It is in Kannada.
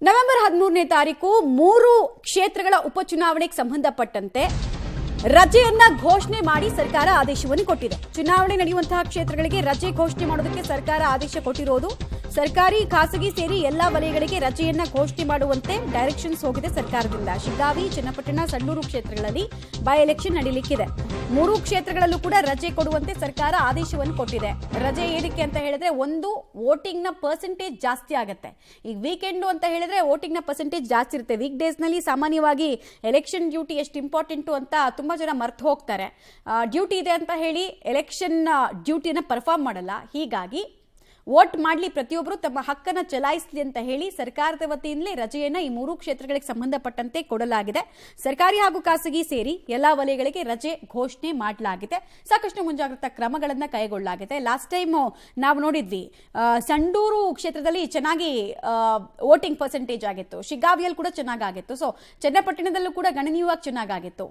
ನವೆಂಬರ್ 13ನೇ ತಾರೀಕು 3 ಕ್ಷೇತ್ರಗಳ ಉಪಚುನಾವಣೆಗೆ ಸಂಬಂಧಪಟ್ಟಂತೆ ರಜೆಯನ್ನ ಘೋಷಣೆ ಮಾಡಿ ಸರ್ಕಾರ ಆದೇಶವನ್ನು ಕೊಟ್ಟಿದೆ. ಚುನಾವಣೆ ನಡೆಯುವಂತಹ ಕ್ಷೇತ್ರಗಳಿಗೆ ರಜೆ ಘೋಷಣೆ ಮಾಡೋದಕ್ಕೆ ಸರ್ಕಾರ ಆದೇಶ ಕೊಟ್ಟಿರೋದು. ಸರ್ಕಾರಿ ಖಾಸಗಿ ಸೇರಿ ಎಲ್ಲಾ ವಲಯಗಳಿಗೆ ರಜೆಯನ್ನ ಘೋಷಣೆ ಮಾಡುವಂತೆ ಡೈರೆಕ್ಷನ್ಸ್ ಹೋಗಿದೆ ಸರ್ಕಾರದಿಂದ. ಶಿಗ್ಗಾವಿ, ಚನ್ನಪಟ್ಟಣ, ಸಣ್ಣೂರು ಕ್ಷೇತ್ರಗಳಲ್ಲಿ ಬೈ ಎಲೆಕ್ಷನ್ ನಡೆಯಲಿಕ್ಕಿದೆ. 3 ಕ್ಷೇತ್ರಗಳಲ್ಲೂ ಕೂಡ ರಜೆ ಕೊಡುವಂತೆ ಸರ್ಕಾರ ಆದೇಶವನ್ನು ಕೊಟ್ಟಿದೆ. ರಜೆ ಏನಕ್ಕೆ ಅಂತ ಹೇಳಿದ್ರೆ, ಒಂದು ವೋಟಿಂಗ್ ನ ಪರ್ಸೆಂಟೇಜ್ ಜಾಸ್ತಿ ಆಗುತ್ತೆ. ಈಗ ವೀಕೆಂಡ್ ಅಂತ ಹೇಳಿದ್ರೆ ವೋಟಿಂಗ್ ನ ಪರ್ಸೆಂಟೇಜ್ ಜಾಸ್ತಿ ಇರುತ್ತೆ. ವೀಕ್ ಡೇಸ್ ನಲ್ಲಿ ಸಾಮಾನ್ಯವಾಗಿ ಎಲೆಕ್ಷನ್ ಡ್ಯೂಟಿ ಎಷ್ಟು ಇಂಪಾರ್ಟೆಂಟ್ ಅಂತ ತುಂಬಾ ಜನ ಮರ್ತು ಹೋಗ್ತಾರೆ. ಡ್ಯೂಟಿ ಇದೆ ಅಂತ ಹೇಳಿ ಎಲೆಕ್ಷನ್ ಡ್ಯೂಟಿನ ಪರ್ಫಾರ್ಮ್ ಮಾಡಲ್ಲ. ಹೀಗಾಗಿ ವೋಟ್ ಮಾಡಲಿ, ಪ್ರತಿಯೊಬ್ಬರು ತಮ್ಮ ಹಕ್ಕನ್ನು ಚಲಾಯಿಸಲಿ ಅಂತ ಹೇಳಿ ಸರ್ಕಾರದ ವತಿಯಿಂದಲೇ ರಜೆಯನ್ನ ಈ 3 ಕ್ಷೇತ್ರಗಳಿಗೆ ಸಂಬಂಧಪಟ್ಟಂತೆ ಕೊಡಲಾಗಿದೆ. ಸರ್ಕಾರಿ ಹಾಗೂ ಖಾಸಗಿ ಸೇರಿ ಎಲ್ಲಾ ವಲಯಗಳಿಗೆ ರಜೆ ಘೋಷಣೆ ಮಾಡಲಾಗಿದೆ. ಸಾಕಷ್ಟು ಮುಂಜಾಗ್ರತಾ ಕ್ರಮಗಳನ್ನು ಕೈಗೊಳ್ಳಲಾಗಿದೆ. ಲಾಸ್ಟ್ ಟೈಮ್ ನಾವು ನೋಡಿದ್ವಿ, ಸಂಡೂರು ಕ್ಷೇತ್ರದಲ್ಲಿ ಚೆನ್ನಾಗಿ ವೋಟಿಂಗ್ ಪರ್ಸೆಂಟೇಜ್ ಆಗಿತ್ತು. ಶಿಗ್ಗಾವಿಯಲ್ಲಿ ಕೂಡ ಚೆನ್ನಾಗಿತ್ತು. ಸೊ ಚನ್ನಪಟ್ಟಣದಲ್ಲೂ ಕೂಡ ಗಣನೀಯವಾಗಿ ಚೆನ್ನಾಗಿತ್ತು.